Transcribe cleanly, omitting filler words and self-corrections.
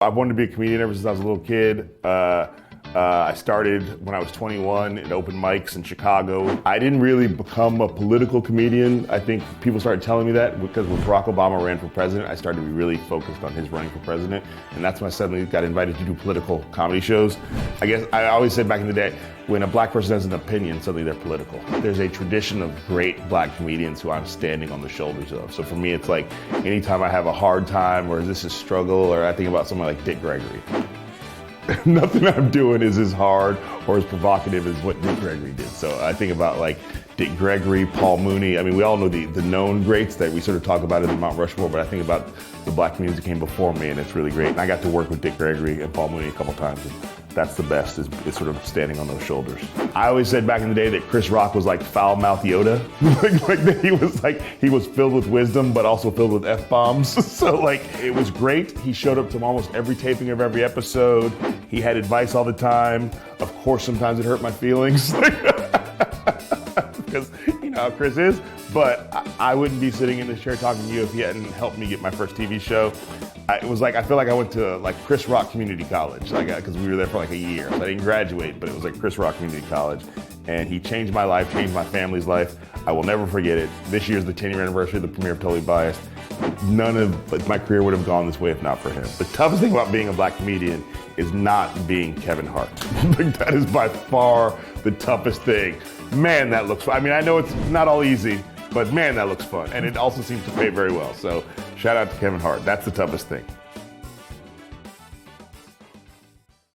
I've wanted to be a comedian ever since I was a little kid. I started when I was 21 at open mics in Chicago. I didn't really become a political comedian. I think people started telling me that because when Barack Obama ran for president, I started to be really focused on his running for president. And that's when I suddenly got invited to do political comedy shows. I guess I always said back in the day, when a black person has an opinion, suddenly they're political. There's a tradition of great black comedians who I'm standing on the shoulders of. So for me, it's like anytime I have a hard time or this is struggle, or I think about someone like Dick Gregory. Nothing I'm doing is as hard or as provocative as what Dick Gregory did. So I think about like Dick Gregory, Paul Mooney. I mean, we all know the known greats that we sort of talk about in the Mount Rushmore, but I think about the black comedians that came before me, and it's really great. And I got to work with Dick Gregory and Paul Mooney a couple times, and that's the best, is sort of standing on those shoulders. I always said back in the day that Chris Rock was like foul-mouthed Yoda. like that he was filled with wisdom, but also filled with F-bombs. So like, it was great. He showed up to almost every taping of every episode. He had advice all the time. Of course, sometimes it hurt my feelings. Because you know how Chris is. But I wouldn't be sitting in this chair talking to you if he hadn't helped me get my first TV show. It was like, I feel like I went to like Chris Rock Community College, like, because we were there for like a year. So I didn't graduate, but it was like Chris Rock Community College. And he changed my life, changed my family's life. I will never forget it. This year's the 10-year anniversary of the premiere of Totally Biased. None of my career would have gone this way if not for him. The toughest thing about being a black comedian is not being Kevin Hart. That is by far the toughest thing. Man, that looks fun. I mean, I know it's not all easy, but man, that looks fun. And it also seems to pay very well. So shout out to Kevin Hart. That's the toughest thing.